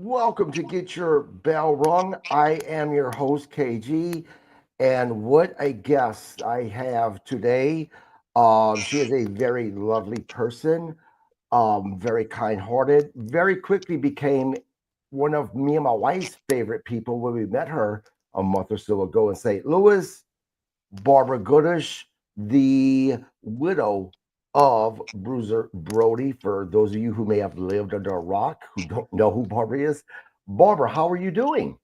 Welcome to Get Your Bell Rung. I am your host, KG, and what a guest I have today. She is a very lovely person, very kind hearted, very quickly became one of me and my wife's favorite people when we met her a month or so ago in St. Louis. Barbara Goodish, the widow of Bruiser Brody. For those of you who may have lived under a rock who don't know who Barbara is, Barbara, how are you doing?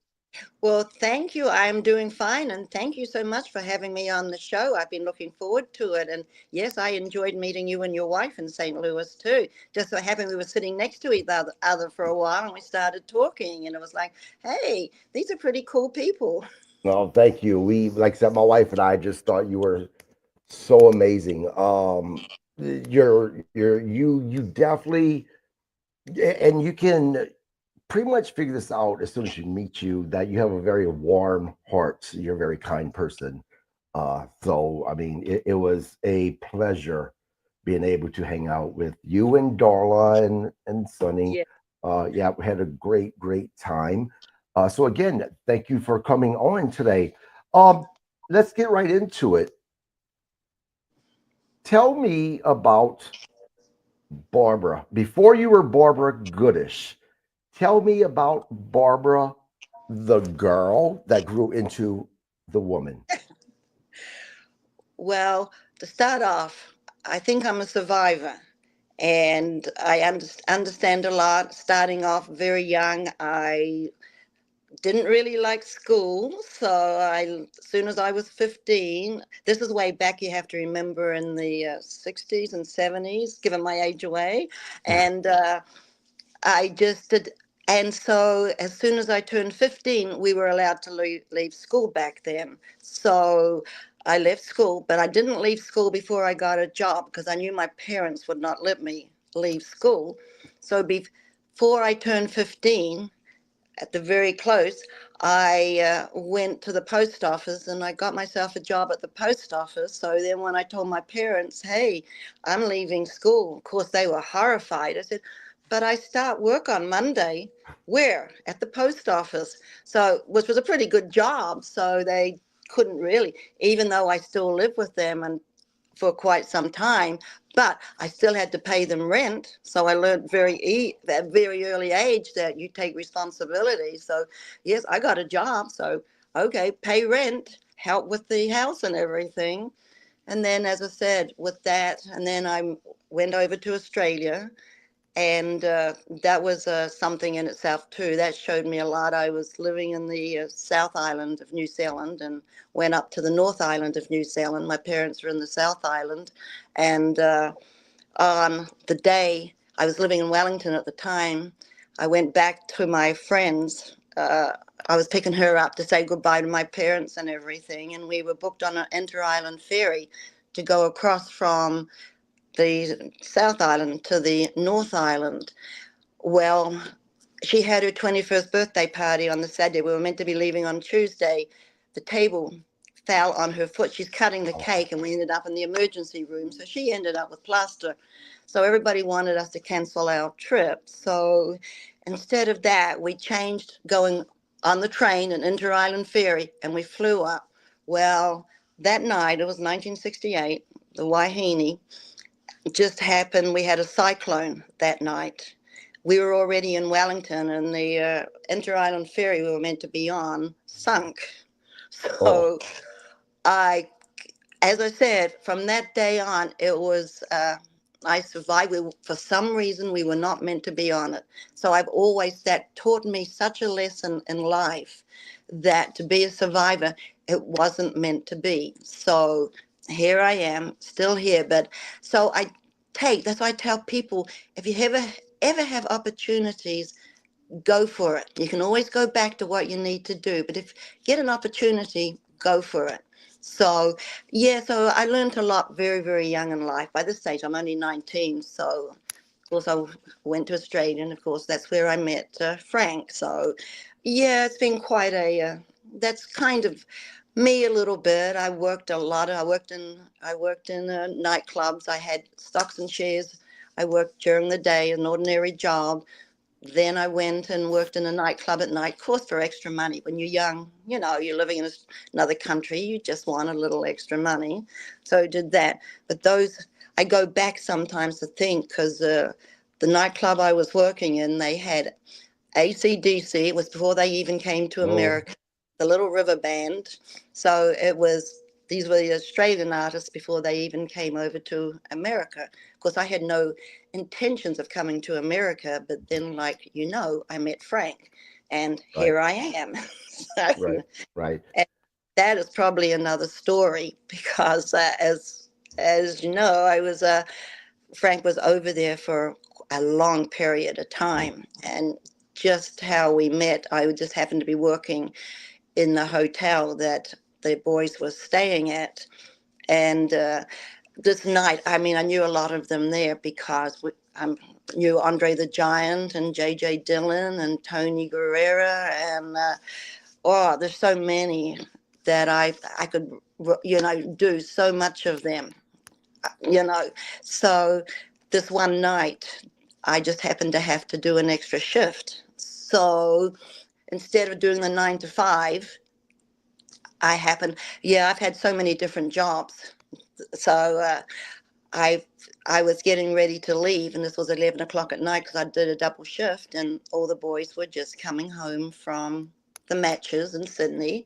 Well, thank you. I'm doing fine, and thank you so much for having me on the show. I've been looking forward to it, and yes, I enjoyed meeting you and your wife in St. Louis too. Just so happened we were sitting next to each other for a while, and we started talking, and it was like, hey, these are pretty cool people. No, thank you. Like I said, my wife and I just thought you were so amazing. You definitely, and you can pretty much figure this out as soon as you meet you that you have a very warm heart. You're a very kind person. So I mean, it was a pleasure being able to hang out with you and Darla and Sunny. Yeah. Yeah, we had a great time. So again, thank you for coming on today. Um, let's get right into it. Tell me about Barbara. Before you were Barbara Goodish, tell me about Barbara, the girl that grew into the woman. Well, to start off, I think I'm a survivor. And I understand a lot. Starting off very young, I didn't really like school, so as soon as I was 15, this is way back, you have to remember, in the 60s and 70s, giving my age away. And I just did. And so as soon as I turned 15, we were allowed to leave school back then. So I left school, but I didn't leave school before I got a job because I knew my parents would not let me leave school. So before I turned 15, at the very close, I went to the post office and I got myself a job at the post office. So then when I told my parents, hey, I'm leaving school, of course they were horrified. I said, but I start work on Monday. Where? At the post office. So, which was a pretty good job. So they couldn't really, even though I still live with them and for quite some time, but I still had to pay them rent. So I learned at a very early age that you take responsibility. So yes, I got a job. So okay, pay rent, help with the house and everything. And then, as I said, with that, and then I went over to Australia, and that was something in itself too. That showed me a lot. I was living in the South Island of New Zealand and went up to the North Island of New Zealand. My parents were in the South Island, and on the day I was living in Wellington at the time, I went back to my friends. I was picking her up to say goodbye to my parents and everything, and we were booked on an inter-island ferry to go across from the South Island to the North Island. Well, she had her 21st birthday party on the Saturday. We were meant to be leaving on Tuesday. The table fell on her foot. She's cutting the Oh, cake, and we ended up in the emergency room. So she ended up with plaster. So everybody wanted us to cancel our trip. So instead of that, we changed going on the train, an inter island ferry, and we flew up. Well, that night, it was 1968, the Waihini, just happened we had a cyclone that night. We were already in Wellington, and the inter island ferry we were meant to be on sunk. oh, So I, as I said, from that day on, it was. I survived. For some reason, we were not meant to be on it. So I've always, that taught me such a lesson in life, that to be a survivor, it wasn't meant to be. So here I am, still here. But so that's why I tell people, if you ever have opportunities, go for it. You can always go back to what you need to do, but if you get an opportunity, go for it. So yeah, so I learned a lot very young in life. By this stage I'm only 19, so of course I went to Australia, and of course that's where I met Frank. So yeah, it's been quite a that's kind of me a little bit. I worked a lot. I worked in nightclubs. I had stocks and shares. I worked during the day, an ordinary job. Then I went and worked in a nightclub at night, of course, for extra money. When you're young, you're living in another country, you just want a little extra money. So I did that. But I go back sometimes to think because the nightclub I was working in, they had AC/DC. It was before they even came to Oh, America, the Little River Band. So these were the Australian artists before they even came over to America. Of course, I had no intentions of coming to America, but then, like, I met Frank, and right, here I am. So, right, right, and that is probably another story because, as you know, Frank was over there for a long period of mm, time, and just how we met, I just happened to be working in the hotel that the boys were staying at, and this night, I mean, I knew a lot of them there because I knew Andre the Giant and J.J. Dillon and Tony Guerrera, and there's so many that I could do so much of them, you know. So this one night, I just happened to have to do an extra shift. So instead of doing the 9 to 5, I happened, yeah, I've had so many different jobs. So I I was getting ready to leave, and this was 11 o'clock at night because I did a double shift, and all the boys were just coming home from the matches in Sydney,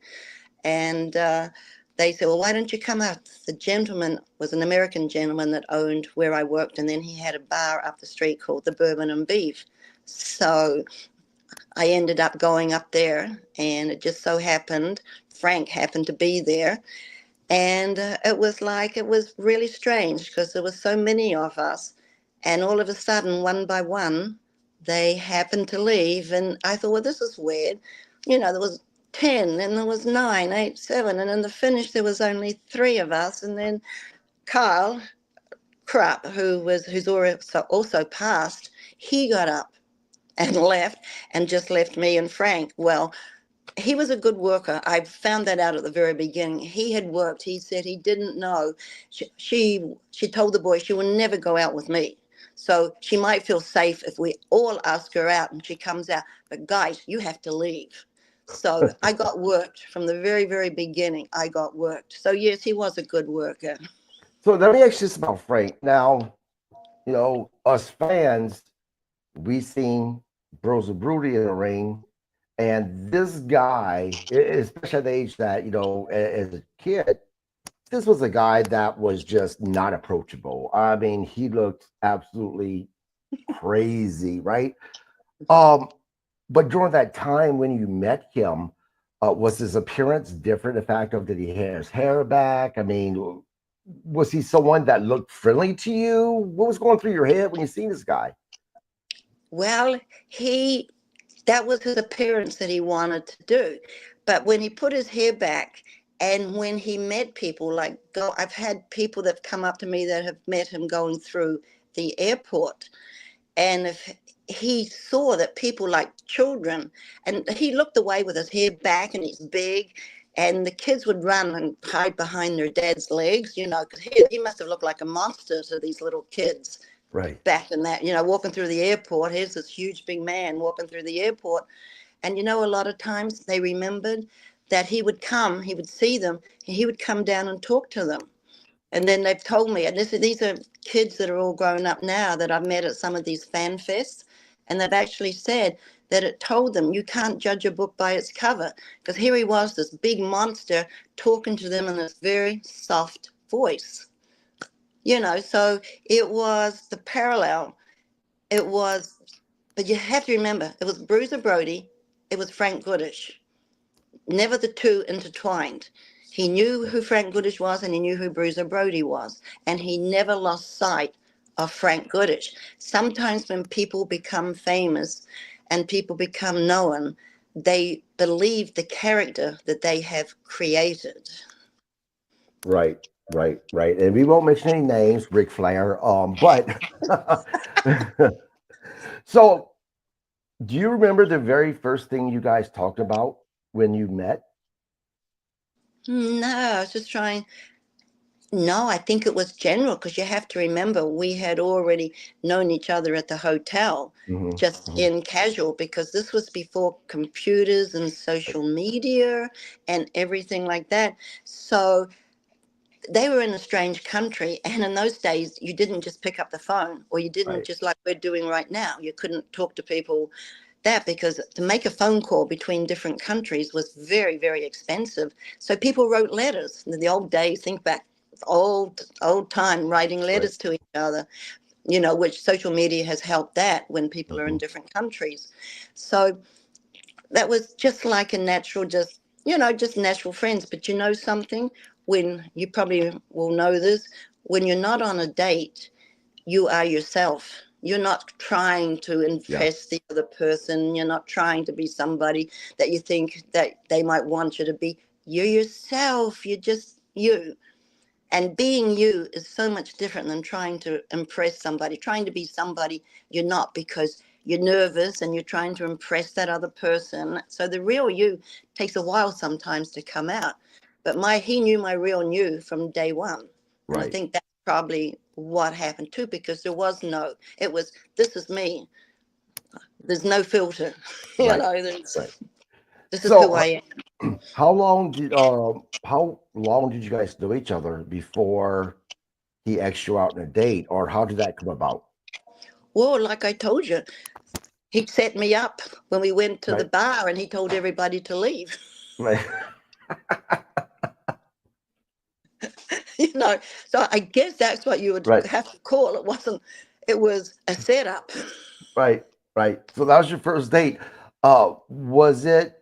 and they said, "Well, why don't you come out?" The gentleman was an American gentleman that owned where I worked, and then he had a bar up the street called the Bourbon and Beef. So I ended up going up there, and it just so happened Frank happened to be there, and it was really strange because there were so many of us, and all of a sudden, one by one, they happened to leave, and I thought, well, this is weird. There was 10, and there was 9, 8, 7, and in the finish there was only 3 of us, and then Carl Krupp, who's also passed, he got up and left, and just left me and Frank. Well, he was a good worker. I found that out at the very beginning. He had worked. He said he didn't know. She told the boy she will never go out with me. So she might feel safe if we all ask her out and she comes out. But guys, you have to leave. So I got worked from the very, very beginning. I got worked. So yes, he was a good worker. So let me ask you this about Frank. Now, us fans, we seen Bruiser Brody in the ring, and this guy, especially at the age that as a kid, this was a guy that was just not approachable. I mean, he looked absolutely crazy, right? Um, but during that time when you met him, was his appearance different? The fact of did he have his hair back? I mean, was he someone that looked friendly to you? What was going through your head when you seen this guy? Well, he that was his appearance that he wanted to do. But when he put his hair back and when he met people, I've had people that have come up to me that have met him going through the airport. And if he saw that people like children, and he looked away with his hair back and he's big, and the kids would run and hide behind their dad's legs, because he must have looked like a monster to these little kids Right. back in that, walking through the airport. Here's this huge big man walking through the airport. And a lot of times they remembered that he would see them, and he would come down and talk to them. And then they've told me, and these are kids that are all grown up now that I've met at some of these fan fests, and they've actually said that it told them you can't judge a book by its cover, because here he was, this big monster, talking to them in this very soft voice. So it was the parallel. It was, but you have to remember, it was Bruiser Brody, it was Frank Goodish, never the two intertwined. He knew who Frank Goodish was and he knew who Bruiser Brody was, and he never lost sight of Frank Goodish. Sometimes when people become famous and people become known, they believe the character that they have created. Right, right, right. And we won't mention any names, Ric Flair. But so do you remember the very first thing you guys talked about when you met? No, I was just trying. No, I think it was general because you have to remember we had already known each other at the hotel, Hmm. just Hmm. in casual, because this was before computers and Right. social media and everything like that. So they were in a strange country, and in those days you didn't just pick up the phone, or you didn't Right. just like we're doing right now. You couldn't talk to people that, because to make a phone call between different countries was very, very expensive. So people wrote letters in the old days. Think back, old time, writing Right. letters to each other, which social media has helped that when people are in Hmm. different countries. So that was just like a natural, just natural friends. But you know something, when you probably will know this, when you're not on a date, you are yourself. You're not trying to Yeah. impress the other person. You're not trying to be somebody that you think that they might want you to be. You're yourself. You're just you. And being you is so much different than trying to impress somebody, trying to be somebody you're not, because you're nervous and you're trying to impress that other person. So the real you takes a while sometimes to come out. But he knew my real you from day one. And I Right. think that's probably what happened too, because it was, this is me. There's no filter. Right. Right. This is who So, I am. how long did you guys know each other before he asked you out on a date, or how did that come about? Well, like I told you, he set me up when we went to the Right. bar and he told everybody to leave. Right. you know so I guess that's what you would Right. have to call it. It was a setup. Right. Right. So that was your first date. Was it?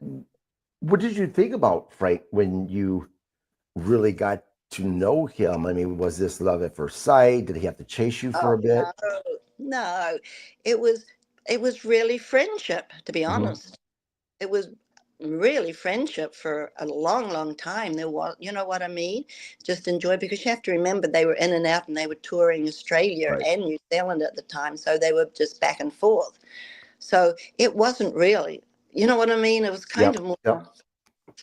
What did you think about Frank when you really got to know him? I mean, was this love at first sight? Did he have to chase you for Oh a no, bit? no, it was it was really friendship, to be Hmm. honest. It was really friendship for a long, long time. There was, you know what I mean, just enjoy, because you have to remember they were in and out, and they were touring Australia Right. and New Zealand at the time, so they were just back and forth. So it wasn't really, you know what I mean, it was kind Yep. of more Yep.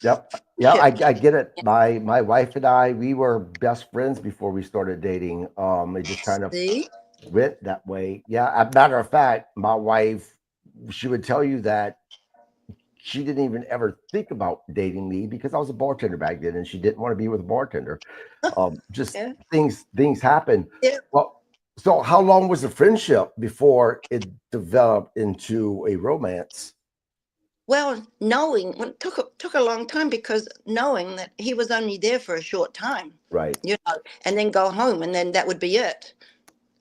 Yep. Yeah, friendship. I get it. My wife and I, we were best friends before we started dating. It just kind of See. went that way. Yeah. As a matter of fact, my wife, she would tell you that she didn't even ever think about dating me because I was a bartender back then, and she didn't want to be with a bartender. Just Yeah. things happen. Yeah. Well, so how long was the friendship before it developed into a romance? Well, it took a long time, because knowing that he was only there for a short time, Right. and then go home, and then that would be it.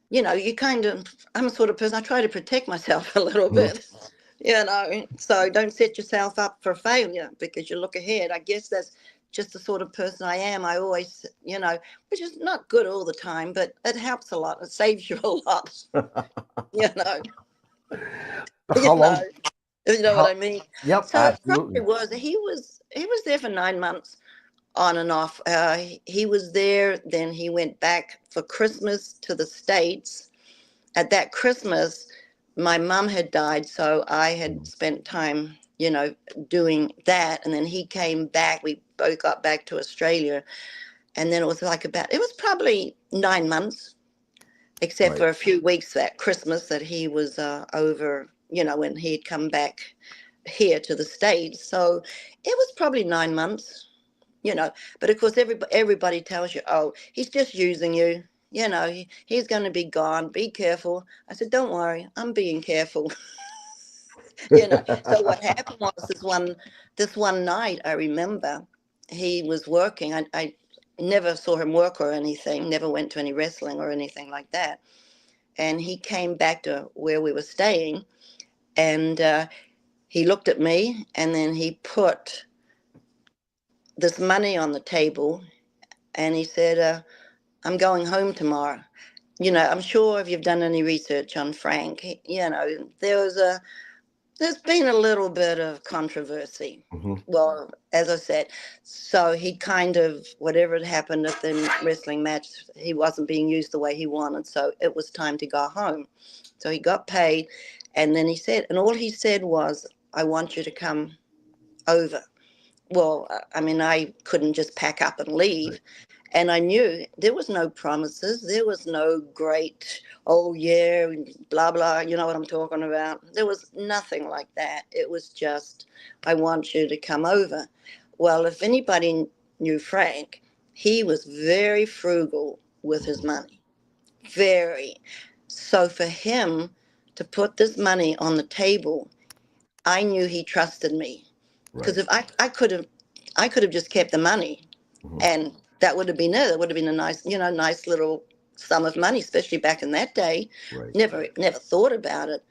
You kind of, I'm a sort of person, I try to protect myself a little Mhm. bit, so don't set yourself up for failure because you look ahead. I guess that's just the sort of person I am. I always, which is not good all the time, but it helps a lot. It saves you a lot, you know, you How know. long? You know what How? I mean? Yep, So it probably absolutely. was. He was there for 9 months, on and off. He was there. Then he went back for Christmas to the States. At that Christmas, my mum had died, so I had Mhm. spent time, doing that. And then he came back. We both got back to Australia, and then it was probably 9 months, except Right. for a few weeks that Christmas that he was over. When he had come back here to the States. So it was probably 9 months, you know. But of course, everybody tells you, oh, he's just using you. He's going to be gone. Be careful. I said, don't worry, I'm being careful. So what happened was this one night, I remember he was working. I never saw him work or anything. Never went to any wrestling or anything like that. And he came back to where we were staying, and he looked at me, and then he put this money on the table, and he said, I'm going home tomorrow. I'm sure if you've done any research on Frank, there's been a little bit of controversy. Mhm. Well, as I said, so he kind of, whatever had happened at the wrestling match, he wasn't being used the way he wanted, so it was time to go home. So he got paid, and then and all he said was, I want you to come over. Well, I mean, I couldn't just pack up and Right. leave. And I knew there was no promises. There was no great, oh yeah, blah, blah. You know what I'm talking about? There was nothing like that. It was just, I want you to come over. Well, if anybody knew Frank, he was very frugal with his Mhm. money. Very. So for him to put this money on the table, I knew he trusted me. Because Right. if I could have just kept the money, Mhm. and that would have been it. It would have been a nice, nice little sum of money, especially back in that day. Right. Never thought about it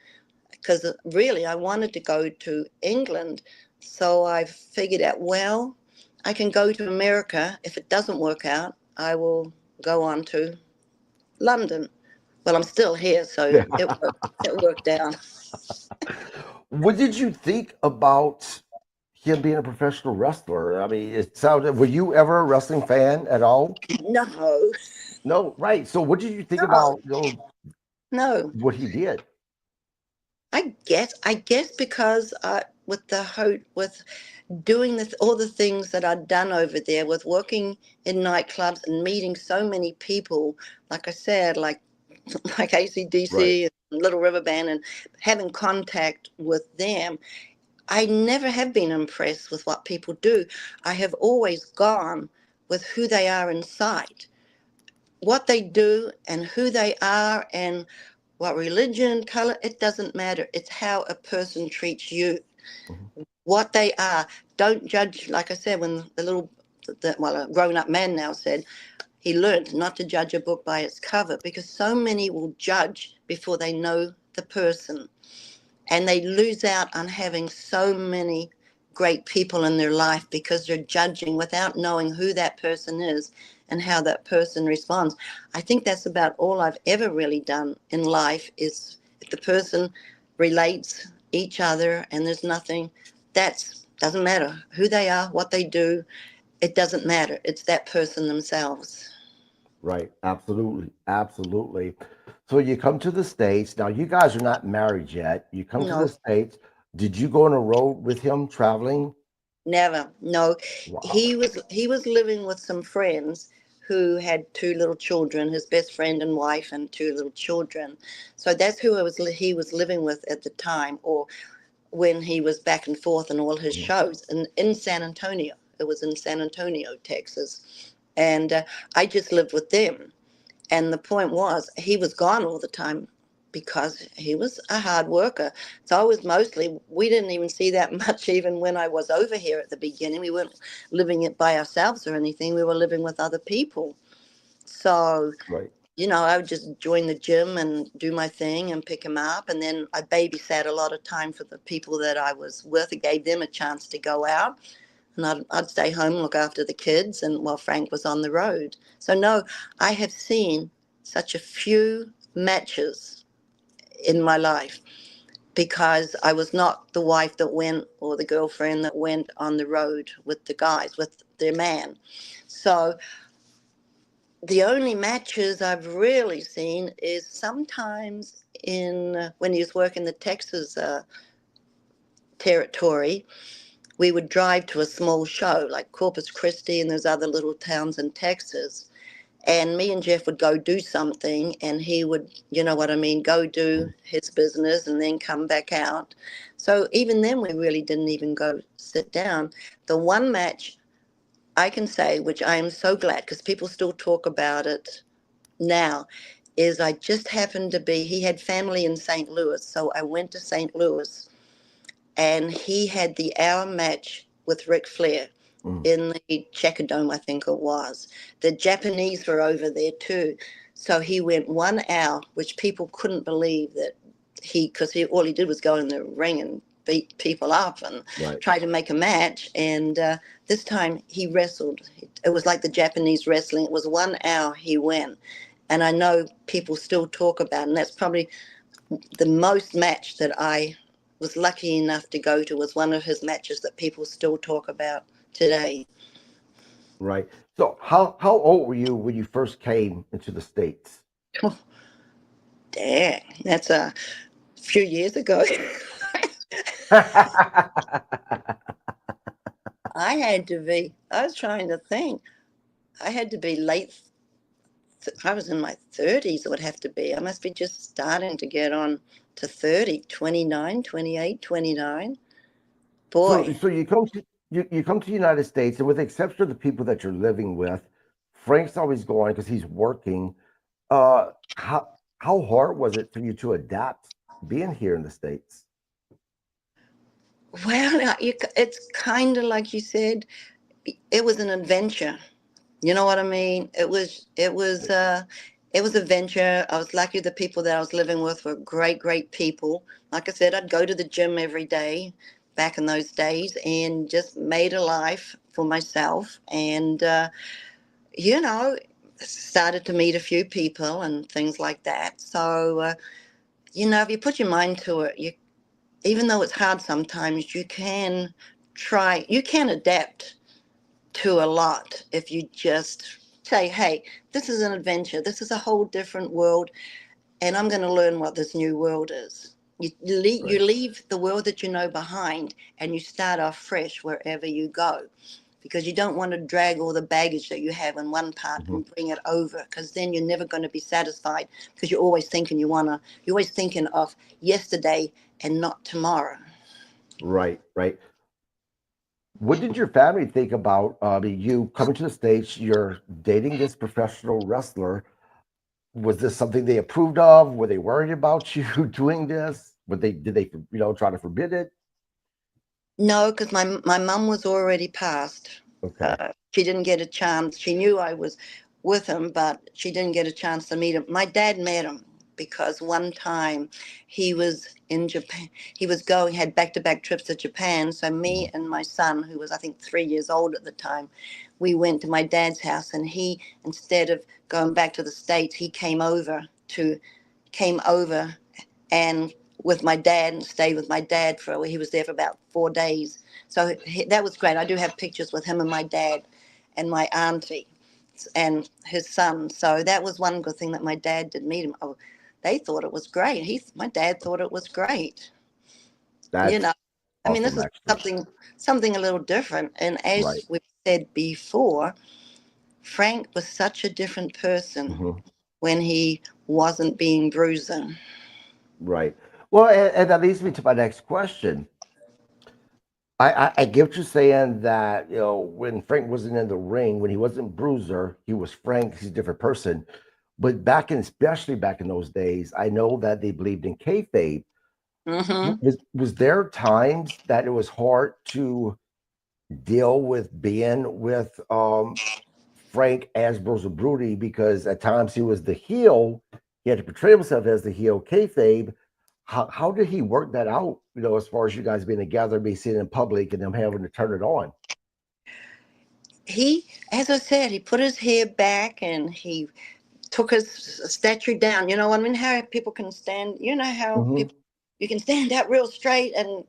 because really I wanted to go to England. So I figured out, well, I can go to America. If it doesn't work out, I will go on to London. Well, I'm still here, so Yeah. it worked out. What did you think about him being a professional wrestler? I mean, it sounded. Were you ever a wrestling fan at all? No, No, right. So, what did you think no, about no. what he did? I guess because with with doing all the things that I'd done over there, with working in nightclubs and meeting so many people, like I said, like Right. ACDC and Little River Band, and having contact with them, I never have been impressed with what people do. I have always gone with who they are inside, what they do, and who they are, and what religion, color, it doesn't matter. It's how a person treats you, Mhm. what they are. Don't judge, like I said, when a grown up man now said, he learned not to judge a book by its cover because so many will judge before they know the person. And they lose out on having so many great people in their life because they're judging without knowing who that person is and how that person responds. I think that's about all I've ever really done in life is if the person relates each other and there's nothing, that's doesn't matter who they are, what they do, it doesn't matter. It's that person themselves. Right. Absolutely. Absolutely. So you come to the States. Now you guys are not married yet. You come to the No, States. Did you go on a road with him traveling? never. No, Wow. he was living with some friends who had two little children, his best friend and wife, and two little children. So that's who he was living with at the time, or when he was back and forth in all his Mhm. shows in San Antonio. It was in San Antonio, Texas, and I just lived with them. And the point was, he was gone all the time because he was a hard worker. So I was mostly, we didn't even see that much even when I was over here at the beginning. We weren't living it by ourselves or anything. We were living with other people. So, Right. I would just join the gym and do my thing and pick him up. And then I babysat a lot of time for the people that I was with. It gave them a chance to go out and I'd stay home, look after the kids, and while Frank was on the road. So no, I have seen such a few matches in my life because I was not the wife that went or the girlfriend that went on the road with the guys, with their man. So the only matches I've really seen is sometimes in when he was working the Texas territory. We would drive to a small show like Corpus Christi and those other little towns in Texas. And me and Jeff would go do something, and he would, you know what I mean, go do Mhm. his business and then come back out. So even then, we really didn't even go sit down. The one match I can say, which I am so glad because people still talk about it now, is I just happened to be, he had family in St. Louis. So I went to St. Louis and he had the hour match with Ric Flair Mhm. in the Checker Dome, I think it was. The Japanese were over there too. So he went 1 hour, which people couldn't believe that because all he did was go in the ring and beat people up and Right. try to make a match. And this time he wrestled. It was like the Japanese wrestling. It was 1 hour he went. And I know people still talk about it, and that's probably the most match that I was lucky enough to go to was one of his matches that people still talk about today. Right. So how old were you when you first came into the States? Oh, dang, that's a few years ago. I had to be. I was trying to think. I had to be late. I was in my 30s, it would have to be. I must be just starting to get on to 30, 29, 28, 29. So Boy, so you come to the United States, and with the exception of the people that you're living with, Frank's always going because he's working. Uh, how hard was it for you to adapt being here in the States? well, it's kind of like you said, it was an adventure. You know what I mean? It was a venture. I was lucky the people that I was living with were great, great people. Like I said, I'd go to the gym every day back in those days and just made a life for myself. And you know, started to meet a few people and things like that. So if you put your mind to it, you even though it's hard sometimes, you can adapt to a lot if you just say, hey, this is an adventure. This is a whole different world, and I'm going to learn what this new world is. You Right. leave the world that you know behind and you start off fresh wherever you go because you don't want to drag all the baggage that you have in one part Hmm. and bring it over because then you're never going to be satisfied because you're always thinking of yesterday and not tomorrow. Right. Right. What did your family think about you coming to the States? You're dating this professional wrestler. Was this something they approved of? Were they worried about you doing this? But they did they try to forbid it? No, because my mum was already passed. Okay. She didn't get a chance. She knew I was with him, but she didn't get a chance to meet him. My dad met him because one time he was in Japan. He was going, had back-to-back trips to Japan. So me Mhm. and my son, who was I think 3 years old at the time, we went to my dad's house, and he, instead of going back to the States, he came over and with my dad and stayed with my dad he was there for about 4 days. So that was great. I do have pictures with him and my dad and my auntie and his son. So that was one good thing that my dad did meet him. Oh, they thought it was great. My dad thought it was great. You That's know, I mean, this awesome, is actually. something a little different. And Right. as we've said before, Frank was such a different person Hmm. when he wasn't being Bruiser. Right. Well, and that leads me to my next question. I get what you're saying that when Frank wasn't in the ring, when he wasn't Bruiser, he was Frank. He's a different person. But especially back in those days, I know that they believed in kayfabe. Mm-hmm. Was there times that it was hard to deal with being with Frank as Bruiser Brody because at times he was the heel. He had to portray himself as the heel kayfabe. How did he work that out? As far as you guys being together, be seen in public, and them having to turn it on. As I said, he put his hair back and he took his statue down. You know, I mean, how people can stand, you know, how Hmm. you can stand up real straight and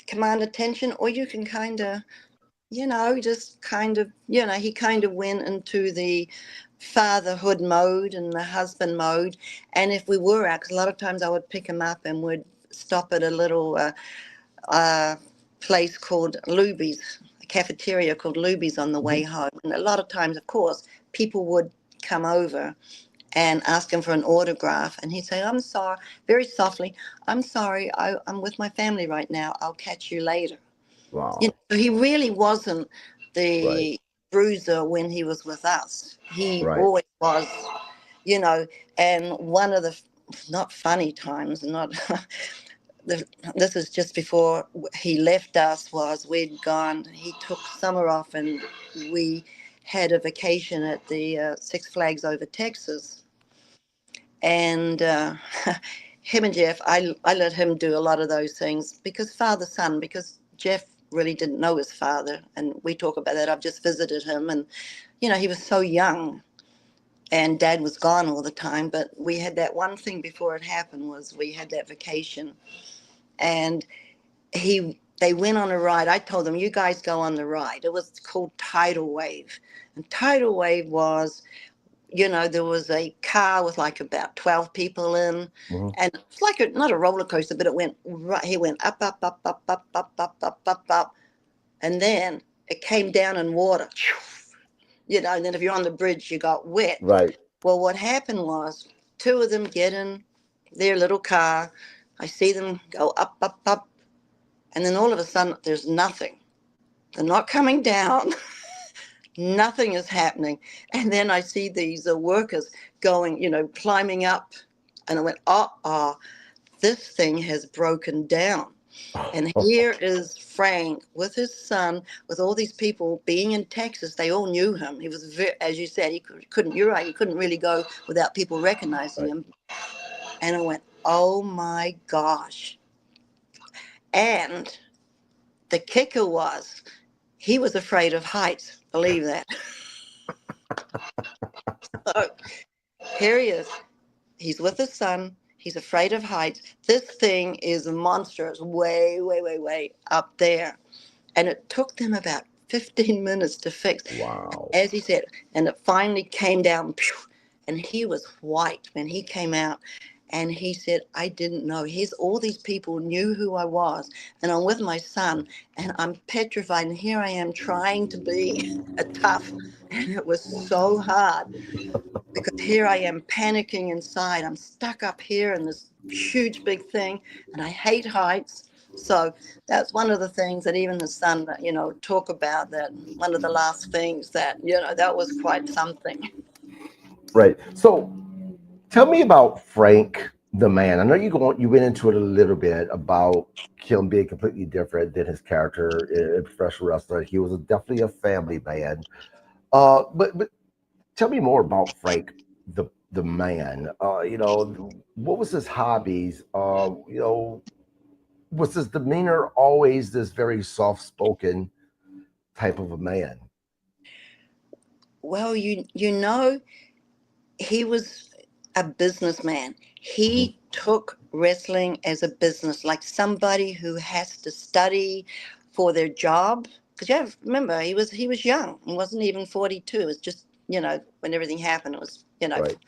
command attention, or you can kind of, just kind of, he kind of went into the fatherhood mode and the husband mode. And if we were out, because a lot of times I would pick him up and would stop at a little uh, place called Luby's, a cafeteria called Luby's on the way Hmm. home. And a lot of times, of course, people would come over and ask him for an autograph. And he'd say, I'm sorry, very softly, I'm sorry, I'm with my family right now. I'll catch you later. Wow. So he really wasn't Right. the bruiser when he was with us. He Right. always was, you know, and one of the not funny times, not the, this is just before he left us, was we'd gone, he took summer off and we had a vacation at the Six Flags over Texas. And him and Jeff, I let him do a lot of those things because father son, because Jeff really didn't know his father. And we talk about that. I've just visited him and, he was so young and dad was gone all the time. But we had that one thing before it happened was we had that vacation and they went on a ride. I told them, you guys go on the ride. It was called Tidal Wave. And Tidal Wave was, there was a car with like about 12 people in. Hmm. And it's like not a roller coaster, but it went right. He went up, up, up, up, up, up, up, up, up, up. And then it came down in water. and then if you're on the bridge, you got wet. Right. Well, what happened was two of them get in their little car. I see them go up, up, up, and then all of a sudden there's nothing. They're not coming down. Nothing is happening. And then I see these workers going, climbing up. And I went, this thing has broken down. And here is Frank with his son, with all these people being in Texas. They all knew him. He was, as you said, couldn't. You're right. He couldn't really go without people recognizing Right. him. And I went, oh my gosh. And the kicker was, he was afraid of heights. Believe that. So here he is. He's with his son. He's afraid of heights. This thing is monstrous, way, way, way, way up there. And it took them about 15 minutes to fix, Wow. as he said. And it finally came down, and he was white when he came out. And he said, I didn't know. Here's all these people knew who I was. And I'm with my son, and I'm petrified. And here I am trying to be a tough. And it was so hard because here I am panicking inside. I'm stuck up here in this huge big thing, and I hate heights. So that's one of the things that even the son, talk about, that one of the last things that, that was quite something. Right. So tell me about Frank the man. I know you went into it a little bit about him being completely different than his character in professional wrestler. He was definitely a family man. But tell me more about Frank the man. What was his hobbies? Was his demeanor always this very soft spoken type of a man? Well, he was a businessman. Hmm. He took wrestling as a business, like somebody who has to study for their job. Because you have to remember, he was young. He wasn't even 42. It was just, when everything happened, it was, Right.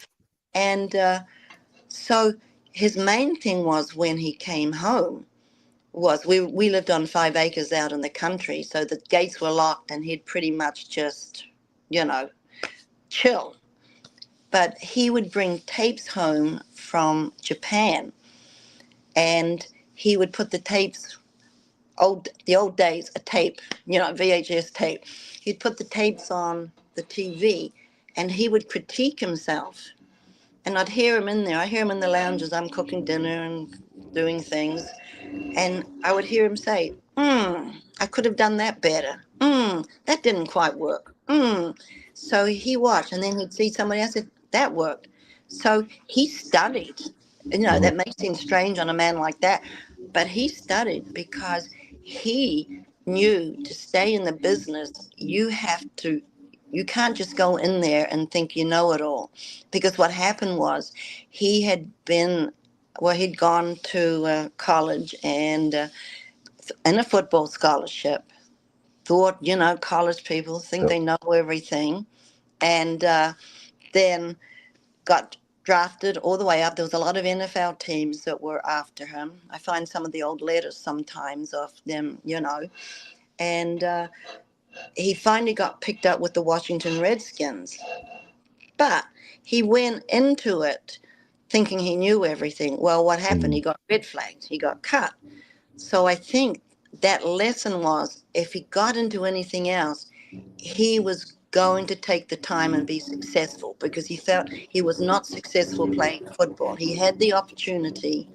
and so his main thing was when he came home was we lived on 5 acres out in the country, so the gates were locked, and he'd pretty much just, you know, chill. But he would bring tapes home from Japan, and he would put the tapes, the old days, a tape, VHS tape. He'd put the tapes on the TV, and he would critique himself. And I'd hear him in there. I hear him in the lounge as I'm cooking dinner and doing things. And I would hear him say, I could have done that better. That didn't quite work. So he watched, and then he'd see somebody else said, that worked. So he studied. Hmm. That may seem strange on a man like that, but he studied because he knew to stay in the business, you can't just go in there and think you know it all. Because what happened was he had been, well, he'd gone to college and in a football scholarship, thought, college people think Yep. they know everything, and then got drafted all the way up. There was a lot of NFL teams that were after him. I find some of the old letters sometimes of them, and he finally got picked up with the Washington Redskins. But he went into it thinking he knew everything. Well, what happened? He Hmm. got red flagged. He got cut. So I think that lesson was, if he got into anything else, he was going to take the time and be successful, because he felt he was not successful playing football. He had the opportunity,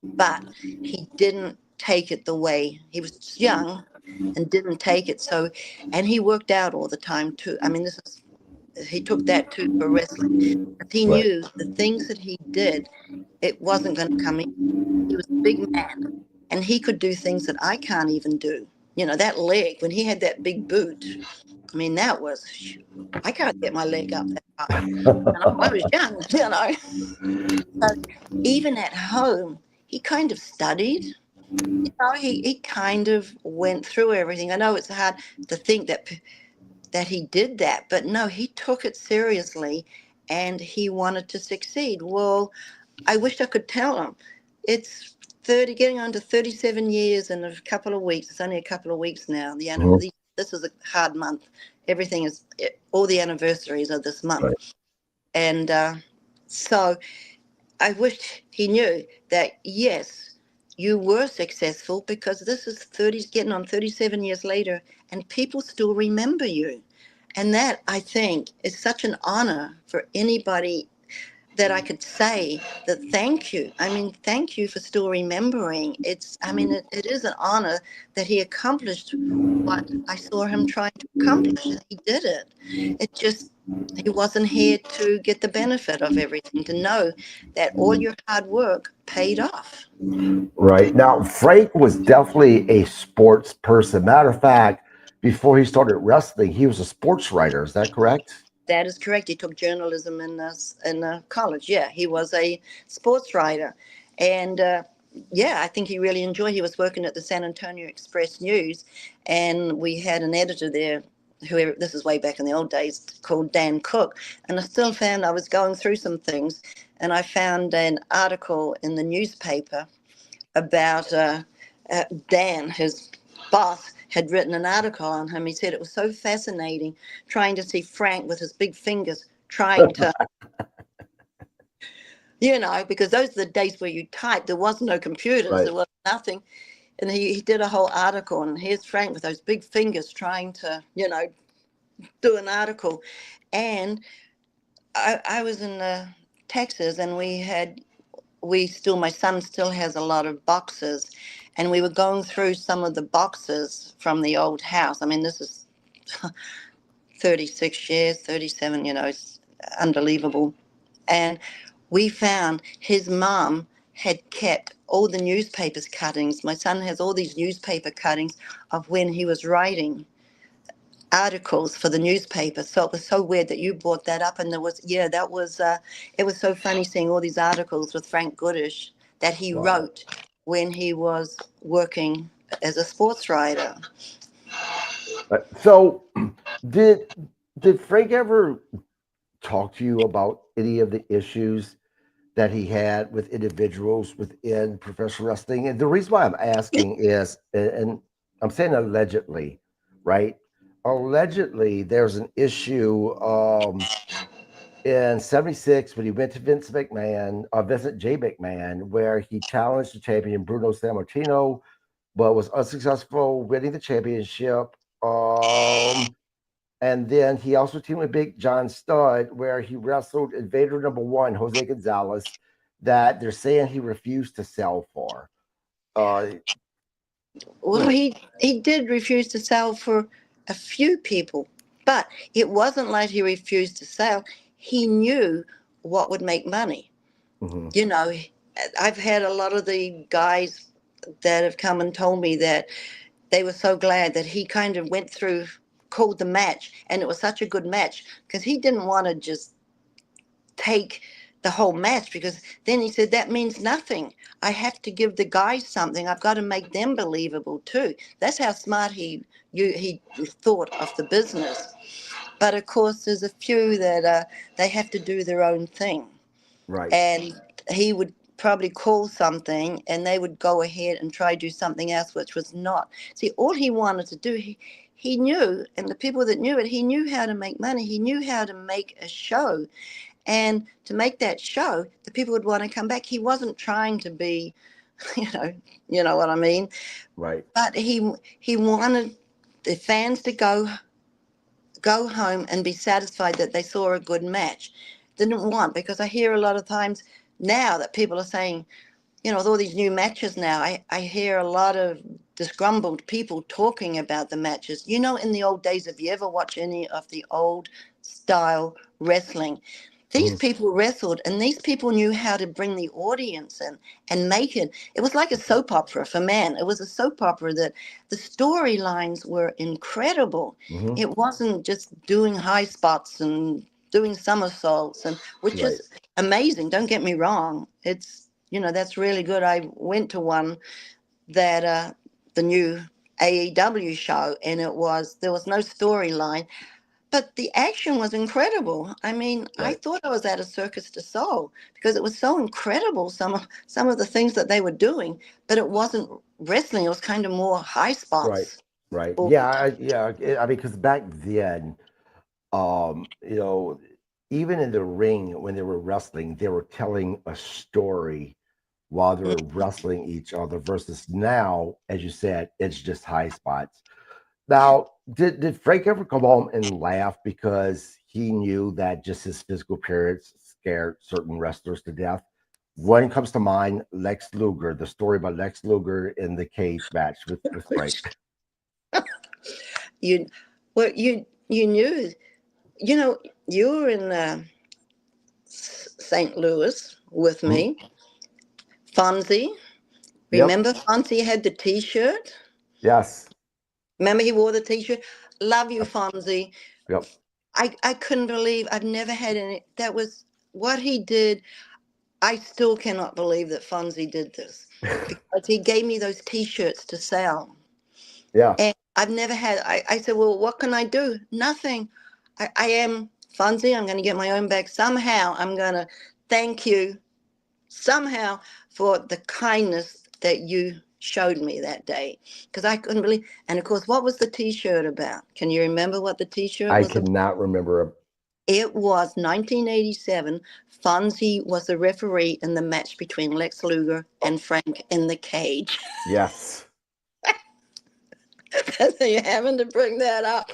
but he didn't take it the way he was young and didn't take it. So, and he worked out all the time too. I mean, he took that too for wrestling. But he Right. knew the things that he did, it wasn't going to come easy. He was a big man, and he could do things that I can't even do. That leg, when he had that big boot, I mean, I can't get my leg up that high. And I was young, But even at home, he kind of studied. He kind of went through everything. I know it's hard to think that he did that, but no, he took it seriously, and he wanted to succeed. Well, I wish I could tell him. It's 30, getting on to 37 years in a couple of weeks. It's only a couple of weeks now. The Mhm. this is a hard month. Everything is, all the anniversaries are this month. Right. And so I wish he knew that, yes, you were successful, because this is 30, getting on 37 years later, and people still remember you. And that, I think, is such an honor for anybody, that I could say that thank you. I mean, thank you for still remembering. I mean, it is an honor that he accomplished what I saw him trying to accomplish, and he did it. It just, he wasn't here to get the benefit of everything, to know that all your hard work paid off. Right. Now, Frank was definitely a sports person. Matter of fact, before he started wrestling, he was a sports writer. Is that correct? That is correct. He took journalism in college. Yeah, he was a sports writer, and yeah, I think he really enjoyed. He was working at the San Antonio Express News, and we had an editor there. Whoever, this is way back in the old days, called Dan Cook, and I still found, I was going through some things, and I found an article in the newspaper about Dan, his boss, had written an article on him. He said it was so fascinating trying to see Frank with his big fingers trying to, because those are the days where you type. There was no computers, Right. there was nothing. And he did a whole article, and here's Frank with those big fingers trying to, do an article. And I was in Texas, and my son still has a lot of boxes, and we were going through some of the boxes from the old house. I mean, this is 36 years, 37, it's unbelievable. And we found his mom had kept all the newspapers cuttings. My son has all these newspaper cuttings of when he was writing articles for the newspaper. So it was so weird that you brought that up. And there was, yeah, that was, it was so funny seeing all these articles with Frank Goodish that he Wow. wrote when he was working as a sports writer. So, did did Frank ever talk to you about any of the issues that he had with individuals within professional wrestling? And the reason why I'm asking is, and I'm saying allegedly, right? Allegedly, there's an issue in '76 when he went to Vince McMahon, Vincent J. McMahon, where he challenged the champion Bruno Sammartino, but was unsuccessful winning the championship. Um, and then he also teamed with Big John Studd, where he wrestled Invader number one, Jose Gonzalez, that they're saying he refused to sell for. Uh, Well, he did refuse to sell for a few people, but it wasn't like he refused to sell. He knew what would make money. mhm, You know, I've had a lot of the guys that have come and told me that they were so glad that he kind of went through, called the match, and it was such a good match, because he didn't want to just take the whole match, because then he said that means nothing. I have to give the guys something. I've got to make them believable too. That's how smart he thought of the business. But of course, there's a few that they have to do their own thing, right, and he would probably call something, and they would go ahead and try to do something else, which was not. See, all he wanted to do, he knew, and the people that knew it, he knew how to make money. He knew how to make a show, and to make that show, the people would want to come back. He wasn't trying to be, you know, you know what I mean. right, But he wanted the fans to go home and be satisfied that they saw a good match. Didn't want, because I hear a lot of times now that people are saying, with all these new matches now, I hear a lot of disgruntled people talking about the matches. In the old days, if you ever watch any of the old style wrestling, these mhm, people wrestled, and these people knew how to bring the audience in and make it. It was like a soap opera for man. It was a soap opera that the storylines were incredible. mhm, It wasn't just doing high spots and doing somersaults, and which right, is amazing. Don't get me wrong. That's really good. I went to one that the new AEW show, and there was no storyline, but the action was incredible. I mean, I right, thought I was at a Circus du Soleil, because it was so incredible, some of the things that they were doing, but it wasn't wrestling. It was kind of more high right. spots. Right. Or Yeah. I mean, because back then, you know, even in the ring when they were wrestling, they were telling a story while they were wrestling each other. Versus now, as you said, it's just high spots. Now, did Frank ever come home and laugh because he knew that just his physical appearance scared certain wrestlers to death? One comes to mind, Lex Luger, the story about Lex Luger in the cage match with Frank. you, well, you knew, you know, you were in St. Louis with Hmm? me. Fonzie, Yep. remember Fonzie had the T-shirt? Yes. Remember he wore the T-shirt? Love you, Yep. Fonzie. Yep. I couldn't believe I've never had any. That was what he did. I still cannot believe that Fonzie did this because he gave me those T-shirts to sell. Yeah. And I've never had, I said, well, what can I do? Nothing. I am Fonzie. I'm going to get my own back. Somehow I'm going to thank you somehow for the kindness that you showed me that day. Because I couldn't believe. And of course, what was the T-shirt about? Can you remember what the T-shirt I was about? cannot remember. It was 1987. Fonzie was the referee in the match between Lex Luger and Frank in the cage. Yes. So you having to bring that up.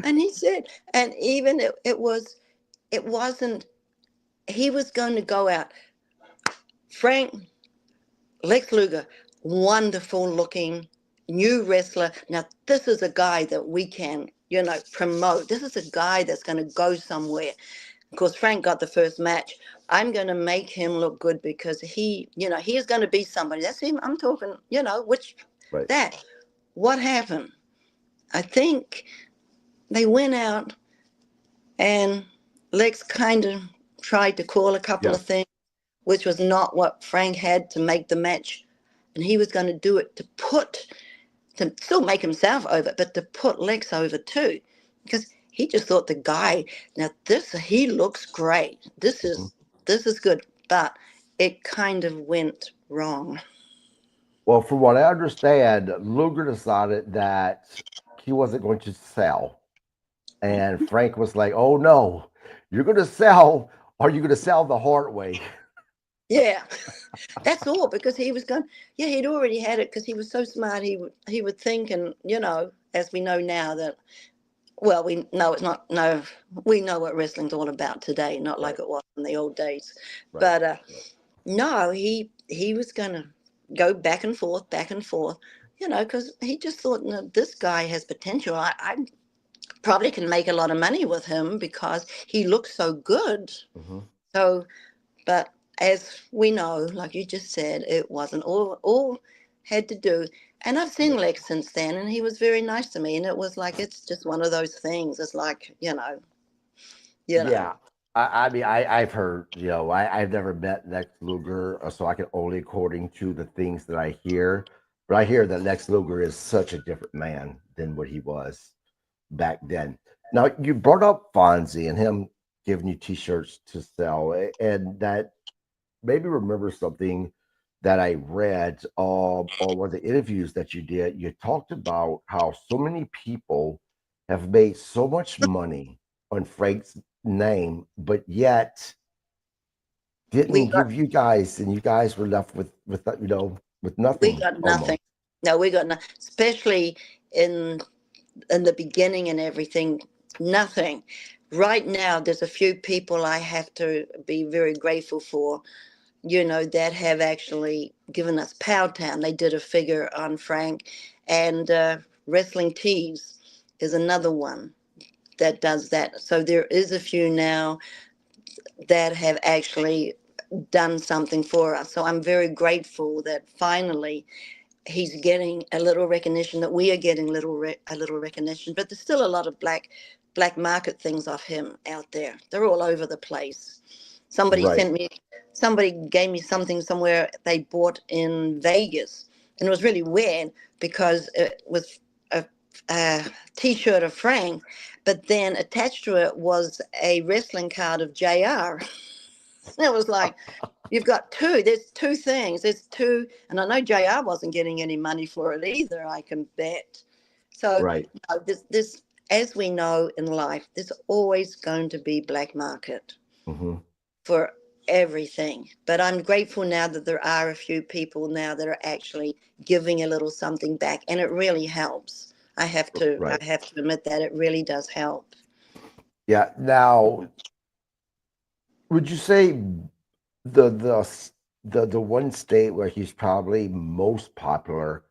And he said, and even it wasn't, he was going to go out. Frank, Lex Luger, wonderful looking new wrestler. Now, this is a guy that we can, promote. This is a guy that's going to go somewhere. Of course, Frank got the first match. I'm going to make him look good because he is going to be somebody. That's him. I'm talking, which Right. that. What happened? I think they went out and Lex kind of tried to call a couple of Yes. things, which was not what Frank had to make the match. And he was going to do it to still make himself over, but to put Lex over too. Because he just thought the guy, now he looks great. This Mhm. is this is good. But it kind of went wrong. Well, from what I understand, Luger decided that he wasn't going to sell. And Frank was like, oh no, you're going to sell. Are you going to sell the hard way? Yeah, that's all because he was going. Yeah, he'd already had it because he was so smart. He would think, and as we know now that well, we know it's not. No, we know what wrestling's all about today, not Right. like it was in the old days. Right. But no, he was going to go back and forth, because he just thought, no, this guy has potential. I probably can make a lot of money with him because he looks so good. Hmm. So, but as we know, like you just said, it wasn't all had to do. And I've seen Lex since then, and he was very nice to me. And it was like it's just one of those things. It's like you know. Yeah. I mean, I've heard, I've never met Lex Luger, so I can only according to the things that I hear. But I hear that Lex Luger is such a different man than what he was back then. Now, you brought up Fonzie and him giving you T-shirts to sell, and that made me remember something that I read on one of the interviews that you did. You talked about how so many people have made so much money on Frank's name, but yet we didn't got give you guys, and you guys were left with with we nothing got nothing. almost. No, we got nothing. Especially in in the beginning and everything, nothing. Right now, there's a few people I have to be very grateful for, that have actually given us Powtown. They did a figure on Frank, and Wrestling Tees is another one that does that. So there is a few now that have actually done something for us. So I'm very grateful that finally he's getting a little recognition, that we are getting a little recognition, but there's still a lot of black market things of him out there. They're all over the place. somebody Right. sent me Somebody gave me something somewhere they bought in Vegas, and it was really weird because it was a t-shirt of Frank, but then attached to it was a wrestling card of JR. It was like, you've got two. There's two things. There's two, and I know JR wasn't getting any money for it either. I can bet. So Right. no, this, as we know in life, there's always going to be black market Hmm. for everything. But I'm grateful now that there are a few people now that are actually giving a little something back, and it really helps. Right. I have to admit that it really does help. Yeah. Now, would you say the one state where he's probably most popular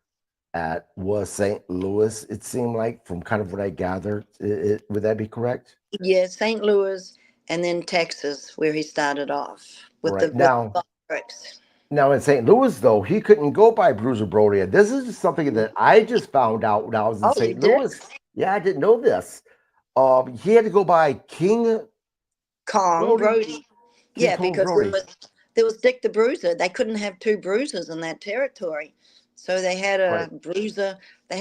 at was St. Louis? It seemed like, from kind of what I gathered. Would that be correct? Yeah, St. Louis, and then Texas, where he started off Right. with Now, the fireworks. Now in St. Louis, though, he couldn't go by Bruiser Brody. And this is just something that I just found out when I was in Oh, you St. did? Louis. Yeah, I didn't know this. He had to go by King Kong Brody, Brody. King Yeah, Kong because Brody. there was Dick the Bruiser. They couldn't have two bruisers in that territory, so they had a Right, bruiser. They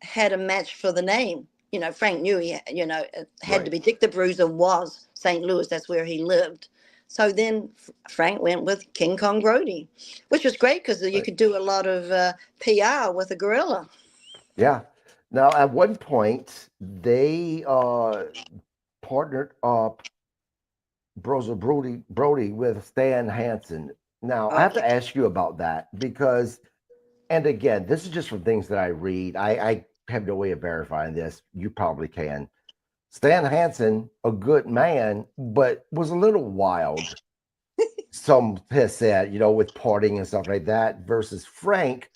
had a match for the name. You know, Frank knew it had to right, be Dick the Bruiser was St. Louis. That's where he lived. So then Frank went with King Kong Brody, which was great because you right. could do a lot of PR with a gorilla. Yeah. Now at one point they partnered up Brody with Stan Hansen. Now I have Okay. to ask you about that because, and again, this is just from things that I read. I have no way of verifying this. You probably can. Stan Hansen, a good man, but was a little wild. Some has said, with partying and stuff like that, versus Frank,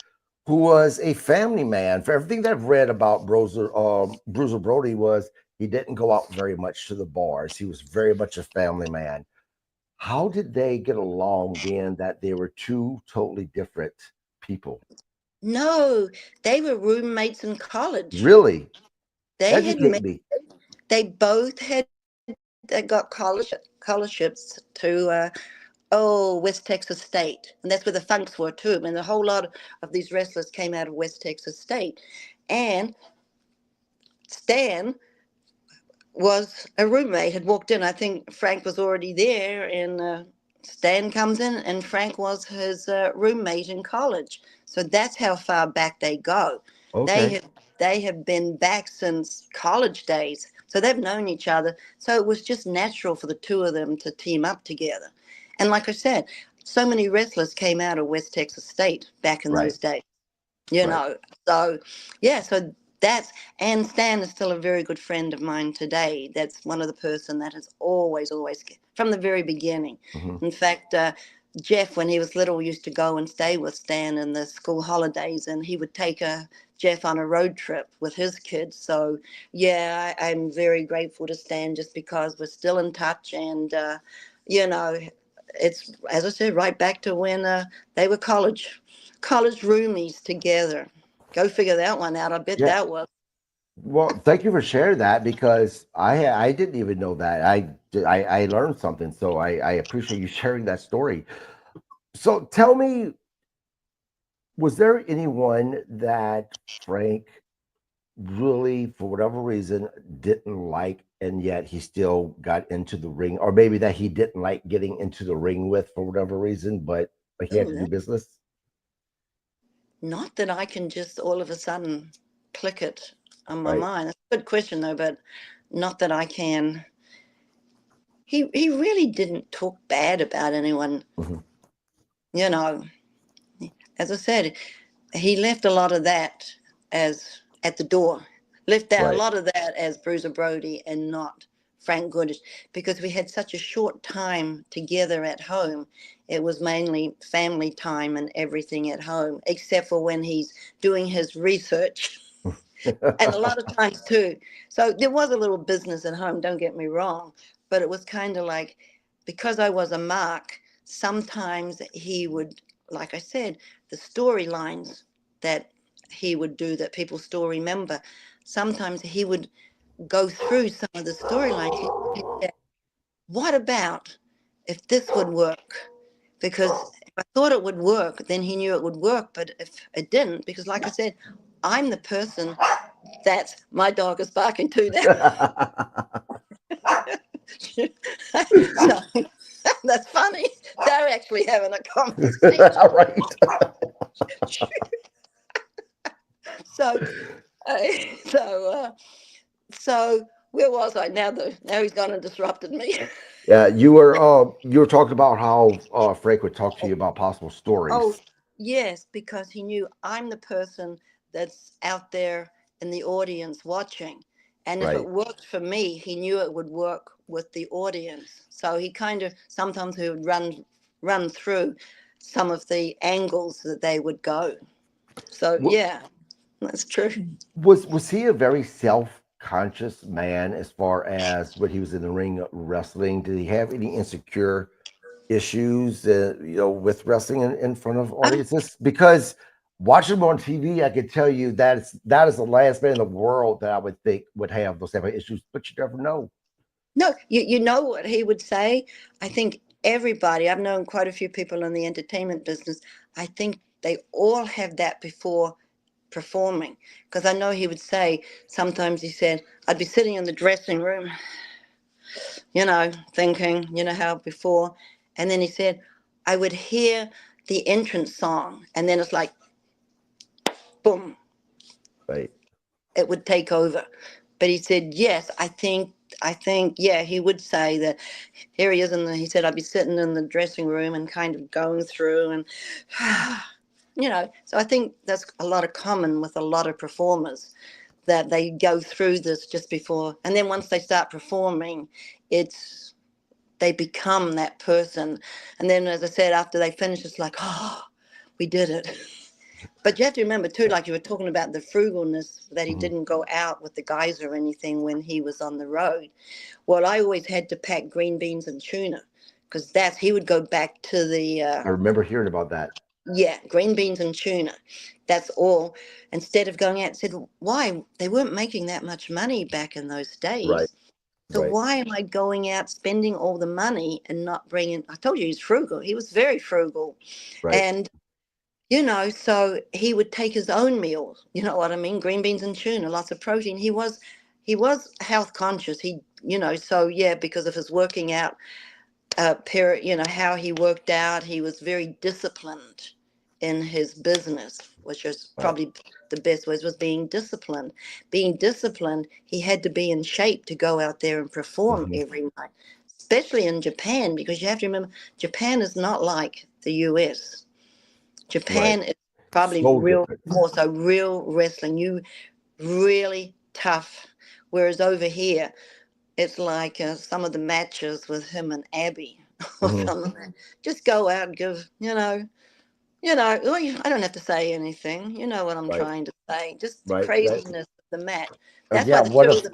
who was a family man. For everything that I've read about Bruiser Brody was he didn't go out very much to the bars. He was very much a family man. How did they get along, being that they were two totally different people? No, they were roommates in college. Really, They had educate met. me. They both had they got scholarships to West Texas State, and that's where the Funks were too. And a whole lot of these wrestlers came out of West Texas State, and Stan was a roommate had walked in. I think Frank was already there, and Stan comes in, and Frank was his roommate in college. So that's how far back they go. They Okay, have they have been back since college days, so they've known each other. So it was just natural for the two of them to team up together. And like I said, so many wrestlers came out of West Texas State back in right, those days you right. know so yeah, so that's, and Stan is still a very good friend of mine today. That's one of the person that has always from the very beginning. Hmm. In fact, Jeff, when he was little, used to go and stay with Stan in the school holidays, and he would take Jeff on a road trip with his kids. So yeah, I'm very grateful to Stan, just because we're still in touch. And you know it's, as I said, right back to when they were college roomies together. Go figure that one out. I bet Yeah. that was. Well, thank you for sharing that because I didn't even know that. I learned something, so I appreciate you sharing that story. So tell me, was there anyone that Frank really, for whatever reason, didn't like, and yet he still got into the ring, or maybe that he didn't like getting into the ring with for whatever reason, but he had Oh, to do business? not that I can just all of a sudden click it on my Right. mind. That's a good question though, but not that I can. He really didn't talk bad about anyone. Hmm. You know, as I said, he left a lot of that as at the door. Left out a Right. lot of that as Bruiser Brody and not Frank Goodish, because we had such a short time together at home. It was mainly family time and everything at home, except for when he's doing his research, and a lot of times too. So there was a little business at home, don't get me wrong, but it was kind of like, because I was a mark, sometimes he would, like I said, the storylines that he would do that people still remember, sometimes he would go through some of the storylines. He said, what about if this would work? Because if I thought it would work, then he knew it would work. But if it didn't, because like I said, I'm the person that's, my dog is barking too now. So that's funny. They're actually having a conversation. Right. So so, so where was I now? Now he's gone and disrupted me. Yeah, you were talking about how Frank would talk to you about possible Oh, stories, yes, because he knew I'm the person that's out there in the audience watching. And if it right? worked for me, he knew it would work with the audience. So he kind of sometimes he would run through some of the angles that they would go. So Wa- yeah, that's true. was he a very self-conscious man as far as when he was in the ring wrestling? Did he have any insecure issues, with wrestling in front of Um, audiences? Because watching him on TV, I could tell you that is the last man in the world that I would think would have those type of issues. But you never know, no, you know what he would say? I think everybody, I've known quite a few people in the entertainment business, I think they all have that before performing. Because I know he would say, sometimes he said, I'd be sitting in the dressing room, thinking, how before. And then he said, I would hear the entrance song, and then it's like, boom, right? it would take over. But he said, yes, I think, yeah, he would say that here he is. He said, I'd be sitting in the dressing room and kind of going through and, so I think that's a lot of common with a lot of performers that they go through this just before. And then once they start performing, it's, they become that person. And then, as I said, after they finish, it's like, oh, we did it. But you have to remember too, like you were talking about the frugalness that he Mhm. didn't go out with the guys or anything when he was on the road. Well, I always had to pack green beans and tuna because he would go back to the, I remember hearing about that. yeah, green beans and tuna. That's all. Instead of going out and said, why? They weren't making that much money back in those Right, days. So right, why am I going out spending all the money and not bringing? I told you he's frugal. He was very frugal, right. and so he would take his own meals. You know what I mean? Green beans and tuna, lots of protein. He was health conscious. So yeah, because of his working out period, how he worked out, he was very disciplined in his business, which is Right. probably the best words was being disciplined. Being disciplined, he had to be in shape to go out there and perform Hmm. every night, especially in Japan, because you have to remember, Japan is not like the US. Right. Japan is probably So real, different. more so real wrestling. You really tough. Whereas over here, it's like some of the matches with him and Abby or Hmm. something. Just go out and give, well, I don't have to say anything. You know what I'm Right, trying to say. Just the right. That, craziness of the match. That's yeah, why the one two of of them,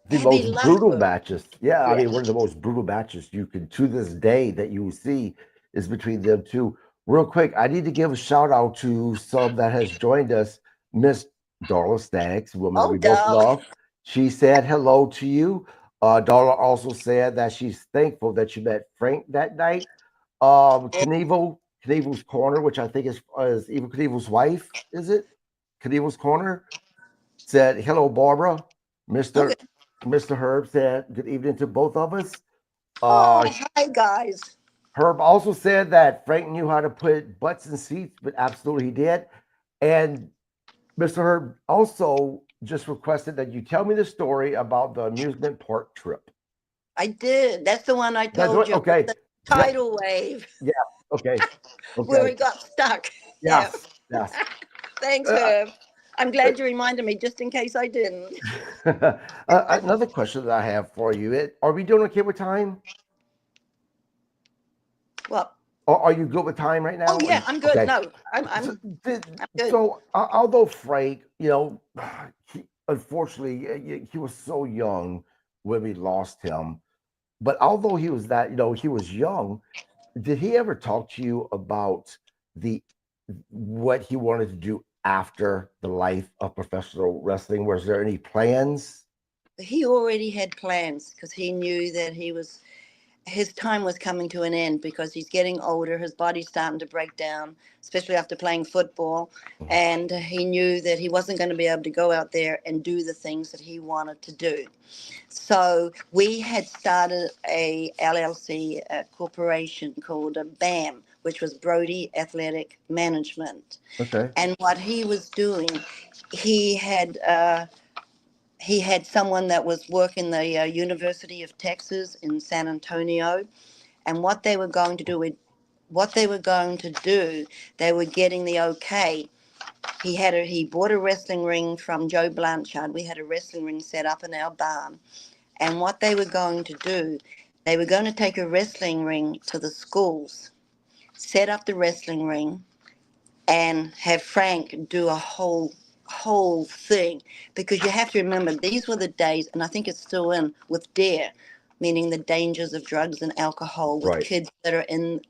the Abby most loved brutal her. matches. Yeah, I Yeah. mean, one of the most brutal matches you can to this day that you will see is between them two. Real quick, I need to give a shout out to some that has joined us. Miss Darla Staggs, a woman that Oh, we both darling. love. She said hello to you. Darla also said that she's thankful that you met Frank that night. Knievel's Corner, which I think is Evil Knievel's wife, is it? Knievel's Corner said, "Hello, Barbara." Okay. Mister Herb said, "Good evening to both of us." Oh, Uh, hi, guys. Herb also said that Frank knew how to put butts in seats, but absolutely he did. And Mister Herb also just requested that you tell me the story about the amusement park trip. I did. That's the one I That's told what. you with Okay. the Yep. tidal wave Yeah. Okay. where Okay. we got stuck. Yeah. Yes. Yes. Thanks, Uh, Herb. I'm glad you reminded me just in case I didn't. Another question that I have for you: are we doing okay with time? Well, Are you good with time right oh now? yeah, I'm good. Okay. No, I'm So, I'm I'm good. although Frank, unfortunately, he was so young when we lost him. But although he was that, he was young. Did he ever talk to you about the what he wanted to do after the life of professional wrestling? Was there any plans? He already had plans because he knew that his time was coming to an end because he's getting older, his body's starting to break down, especially after playing football, Mhm. and he knew that he wasn't going to be able to go out there and do the things that he wanted to do. So we had started a LLC, a corporation called a BAM, which was Brody Athletic Management. Okay. And what he was doing, he had uh, he had someone that was working the University of Texas in San Antonio, and what they were going to do, they were getting the okay. He bought a wrestling ring from Joe Blanchard. We had a wrestling ring set up in our barn, and what they were going to do, they were going to take a wrestling ring to the schools, set up the wrestling ring, and have Frank do a whole thing, because you have to remember these were the days, and I think it's still in with DARE, meaning the dangers of drugs and alcohol, with Right. kids that are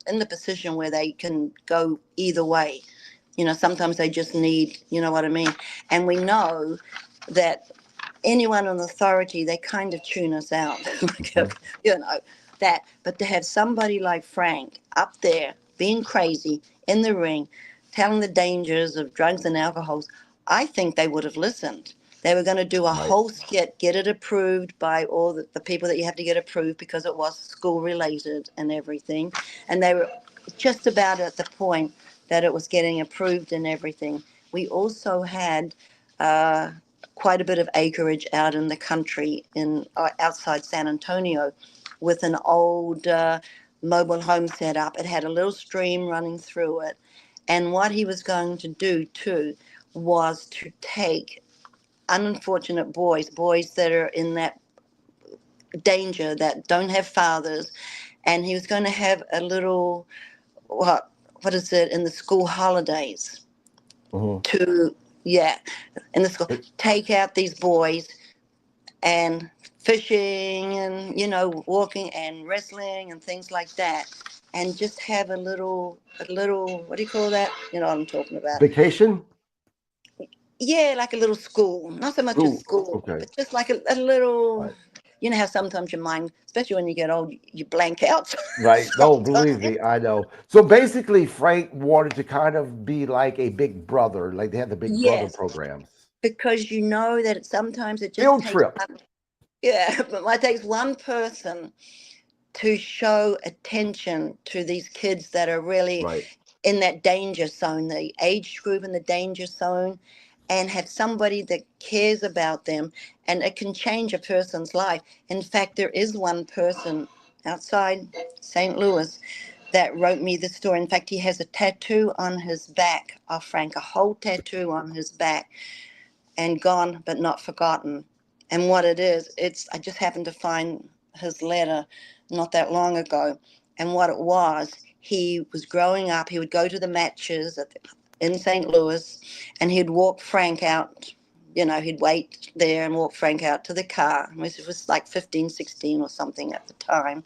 in the position where they can go either way. Sometimes they just need, you know what I mean. And we know that anyone in authority, they kind of tune us out. Hmm. you know that. But to have somebody like Frank up there being crazy in the ring, telling the dangers of drugs and alcohols, I think they would have listened. They were going to do a Right. whole skit, get it approved by all the people that you have to get approved, because it was school related and everything. And they were just about at the point that it was getting approved and everything. We also had uh, quite a bit of acreage out in the country, in outside San Antonio, with an old mobile home set up. It had a little stream running through it, and what he was going to do too was to take unfortunate boys that are in that danger, that don't have fathers, and he was going to have a little, what is it, in the school holidays, Hmm. to, yeah, in the school, take out these boys and fishing and walking and wrestling and things like that, and just have a little, what do you call that, what I'm talking about. Vacation. Yeah, like a little school, not so much a School. school, Okay. but just like a little. Right. You know how sometimes your mind, especially when you get old, you blank out. Right. No, believe Sometimes. me, I know. So basically, Frank wanted to kind of be like a big brother, like they had the Big Brother Yes, programs. because you know that sometimes it just Field takes trip. one. Yeah, but it takes one person to show attention to these kids that are really Right. in that danger zone, the age group in the danger zone, and have somebody that cares about them, and it can change a person's life. In fact, there is one person outside St. Louis that wrote me the story. In fact, he has a tattoo on his back of Frank, a whole tattoo on his back, and gone but not forgotten. And what it is, it's I just happened to find his letter not that long ago. And what it was, he was growing up. He would go to the matches in St. Louis, and he'd walk Frank out. He'd wait there and walk Frank out to the car. It was like 15, 16 or something at the time.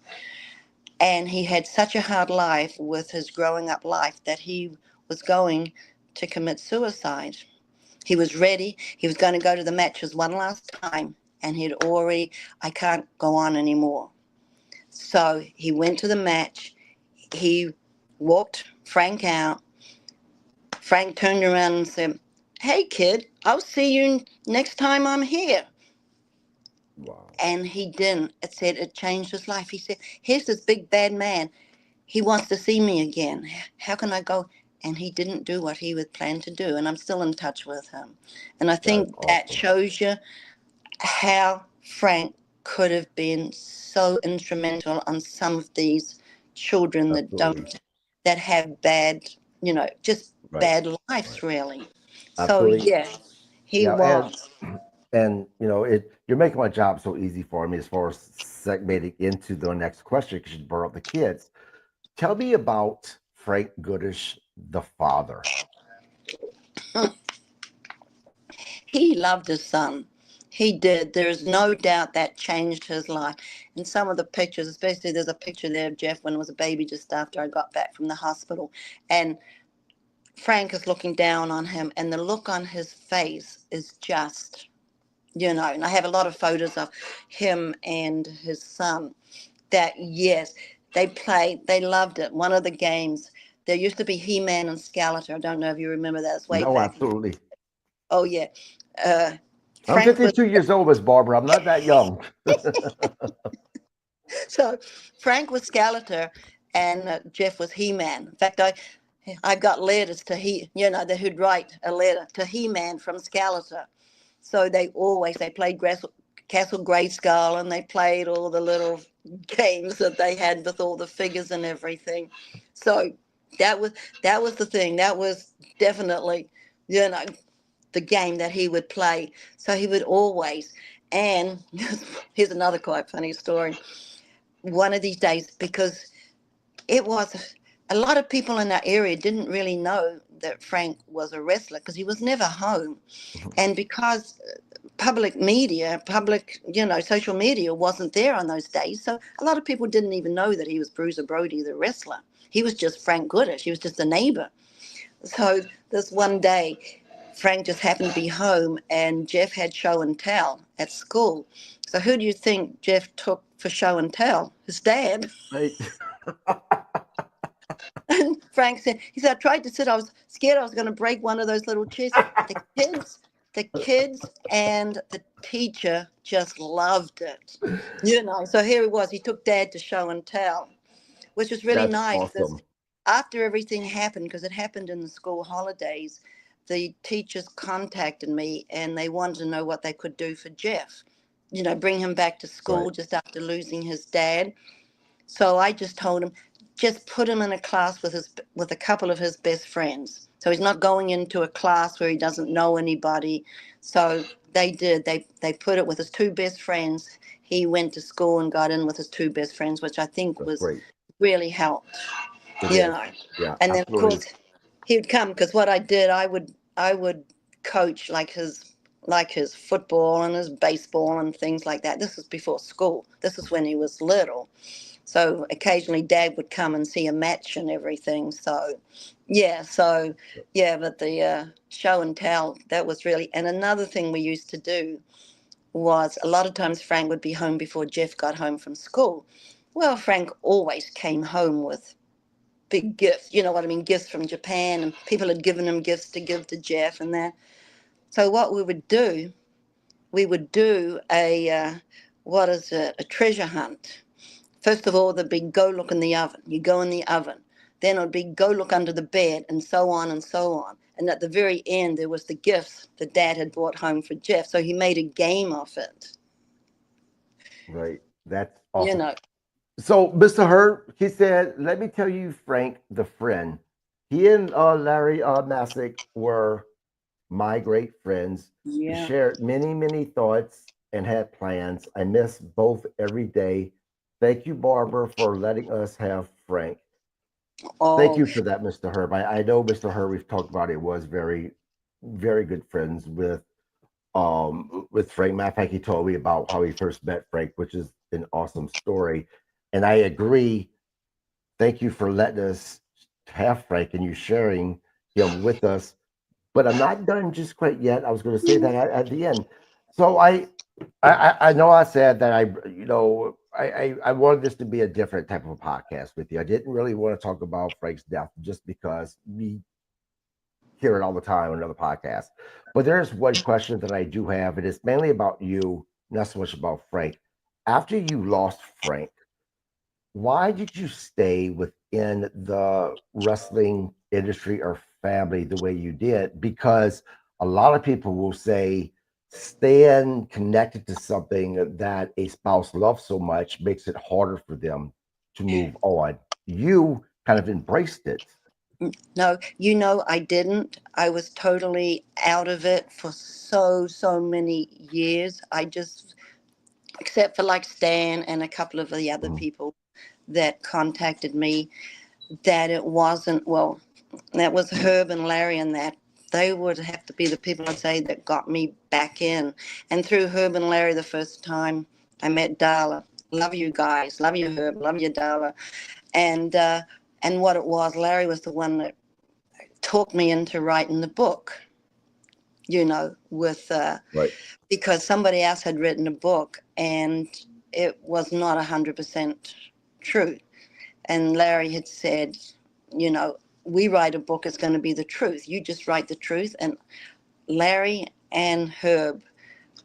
And he had such a hard life with his growing up life that he was going to commit suicide. He was ready. He was going to go to the matches one last time, and I can't go on anymore. So he went to the match. He walked Frank out. Frank turned around and said, "Hey, kid, I'll see you next time I'm here." Wow. And he didn't. It said it changed his life. He said, "Here's this big bad man. He wants to see me again. How can I go?" And he didn't do what he would plan to do. And I'm still in touch with him. And I That is think that awesome. shows you how Frank could have been so instrumental on some of these children Absolutely. that have bad, just Right. bad Right. lives, really. So Absolutely. yeah, he Yeah. was. And you're making my job so easy for me as far as segmenting into the next question because you brought up the kids. Tell me about Frank Goodish, the father. He loved his son. He did. There's no doubt that changed his life. In some of the pictures, especially there's a picture there of Jeff when he was a baby just after I got back from the hospital. And Frank is looking down on him, and the look on his face is just, and I have a lot of photos of him and his son that, yes, they loved it. One of the games, there used to be He-Man and Skeletor. I don't know if you remember that. It's way No, back. absolutely. Oh, yeah. Uh, I'm Frank was 52 years old, Miss Barbara. I'm not that young. So Frank was Skeletor, and Jeff was He-Man. In fact, I got letters to that who'd write a letter to He-Man from Skeletor. So they played Castle Grayskull, and they played all the little games that they had with all the figures and everything. So that was that was the thing. That was definitely, you know, the game that he would play. So he would always. And here's another quite funny story. One of these days, because it was a lot of people in that area didn't really know that Frank was a wrestler because he was never home. And because social media wasn't there on those days. So a lot of people didn't even know that he was Bruiser Brody, the wrestler. He was just Frank Goodish. He was just a neighbor. So this one day, Frank just happened to be home, and Jeff had show and tell at school. So who do you think Jeff took for show and tell? His dad. Right. And Frank said, he said, I tried to sit. I was scared I was going to break one of those little chairs. The kids, the kids and the teacher just loved it. So here he was. He took Dad to show and tell, which was really That's nice because awesome. after everything happened, because it happened in the school holidays, the teachers contacted me and they wanted to know what they could do for Jeff. Bring him back to Right. school just after losing his dad. So I just told him, just put him in a class with a couple of his best friends. So he's not going into a class where he doesn't know anybody. So they did. They put it with his two best friends. He went to school and got in with his two best friends, which I think That's was great. really helped. It You is. know. Yeah, And then of absolutely. course he would come because what I did, I would coach like his football and his baseball and things like that. This was before school. This was when he was little. So occasionally Dad would come and see a match and everything. So but the show and tell, that was really, and another thing we used to do was a lot of times Frank would be home before Jeff got home from school. Well, Frank always came home with big gifts, you know what I mean, gifts from Japan, and people had given him gifts to give to Jeff and that. So what we would do what is it, a treasure hunt. First of all, there'd be go look in the oven. You go in the oven. Then it'd be go look under the bed, and so on and so on. And at the very end, there was the gifts that Dad had brought home for Jeff. So he made a game of it. Right. That's You awesome. know. So, Mr. Hurt, he said, let me tell you, Frank, the friend. He and Larry Massick were my great friends. We Yeah. shared many, many thoughts and had plans. I miss both every day. Thank you, Barbara, for letting us have Frank. Thank Oh, you for that, Mr. Herb. I know Mr. Herb, we've talked about it, was very, very good friends with Frank. Matter of fact, he told me about how he first met Frank, which is an awesome story. And I agree. Thank you for letting us have Frank and you sharing him with us. But I'm not done just quite yet. I was going to say that at the end. So I know I said that I wanted this to be a different type of a podcast with you. I didn't really want to talk about Frank's death just because we hear it all the time on another podcast. But there's one question that I do have, and it's mainly about you, not so much about Frank. After you lost Frank, why did you stay within the wrestling industry or family the way you did? Because a lot of people will say staying connected to something that a spouse loves so much makes it harder for them to move on. You kind of embraced it. no, I didn't. I was totally out of it for so many years. I just, except for like Stan and a couple of the other Mhm. people that contacted me, that it wasn't, well, that was Herb and Larry, and that they would have to be the people I'd say that got me back in. And through Herb and Larry, the first time I met Darla. Love you guys. Love you, Herb. Love you, Darla. And and what it was, Larry was the one that talked me into writing the book. With Right, because somebody else had written a book and it was not 100% true. And Larry had said, you know, we write a book, it's going to be the truth. You just write the truth. And Larry and Herb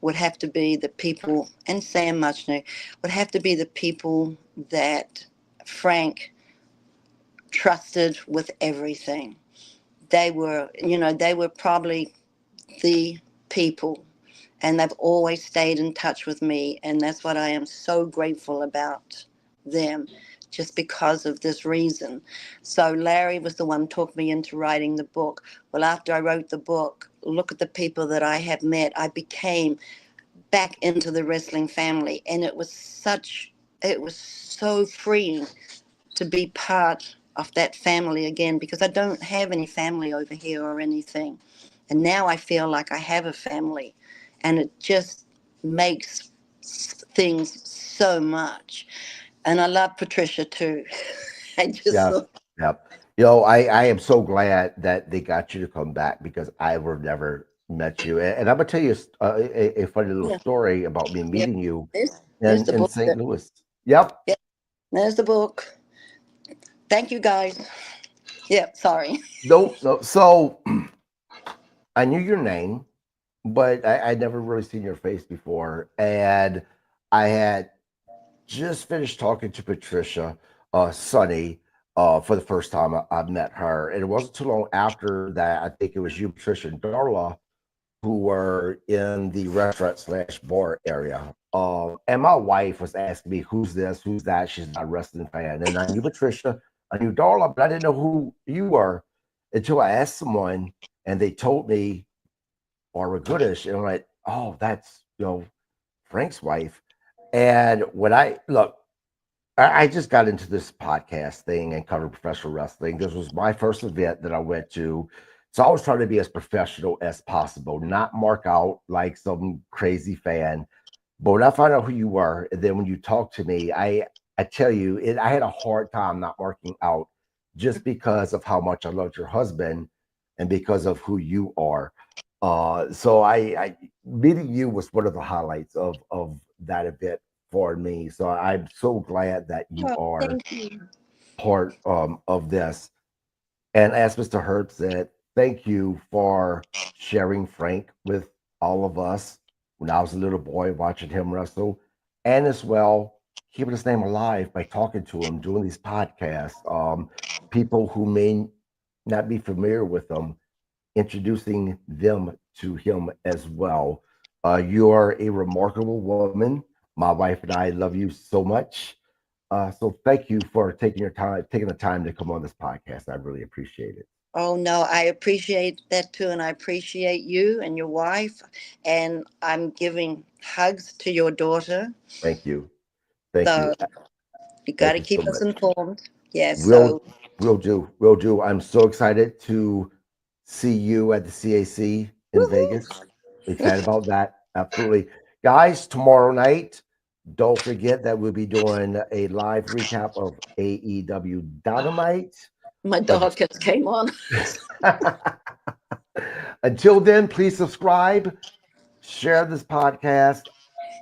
would have to be the people, and Sam Muchner would have to be the people that Frank trusted with everything. They were probably the people, and they've always stayed in touch with me, and that's what I am so grateful about them, just because of this reason. So Larry was the one who talked me into writing the book. Well, after I wrote the book, look at the people that I have met. I became back into the wrestling family, and it was so freeing to be part of that family again, because I don't have any family over here or anything. And now I feel like I have a family, and it just makes things so much. And I love Patricia too. I just Yes. thought, Yep. I am so glad that they got you to come back because I would have never met you. And I'm gonna tell you a funny little yeah, story about me yeah. meeting you There's the in book. St. Louis. Yep. Yeah, there's the book. Thank you guys. Yeah, sorry. No, no. So I knew your name, but I'd never really seen your face before. And I had just finished talking to Patricia, Sunny, for the first time I met her. And it wasn't too long after that, I think it was you, Patricia, and Darla, who were in the restaurant slash bar area. And my wife was asking me, who's this, who's that? She's not a wrestling fan. And I knew Patricia, I knew Darla, but I didn't know who you were until I asked someone and they told me Barbara Goodish. And I'm like, oh, that's, Frank's wife. And when I look, I just got into this podcast thing and covered professional wrestling. This was my first event that I went to. So I was trying to be as professional as possible, not mark out like some crazy fan. But when I found out who you were, and then when you talked to me, I tell you, I had a hard time not marking out just because of how much I loved your husband and because of who you are. So I meeting you was one of the highlights of that event for me. So I'm so glad that you Oh, are thank you. part of this. And as Mr. Herb said, thank you for sharing Frank with all of us when I was a little boy watching him wrestle, and as well keeping his name alive by talking to him, doing these podcasts. People who may not be familiar with him, introducing them to him as well. You are a remarkable woman. My wife and I love you so much. So thank you for taking the time to come on this podcast. I really appreciate it. Oh no, I appreciate that too, and I appreciate you and your wife. And I'm giving hugs to your daughter. Thank you. Thank So you. you got Thank to you so keep us much. informed. Yeah. We'll So we'll do. We'll do. I'm so excited to see you at the CAC in woohoo! Vegas. Excited about that. Absolutely. Guys, tomorrow night, don't forget that we'll be doing a live recap of AEW Dynamite. My But dog just came on. until then, please subscribe, share this podcast.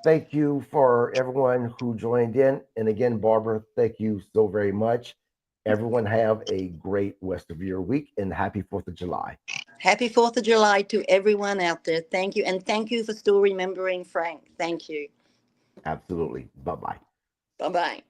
Thank you for everyone who joined in. And again, Barbara, thank you so very much. Everyone have a great rest of your week and happy 4th of July. Happy 4th of July to everyone out there. Thank you. And thank you for still remembering Frank. Thank you. Absolutely. Bye bye. Bye bye.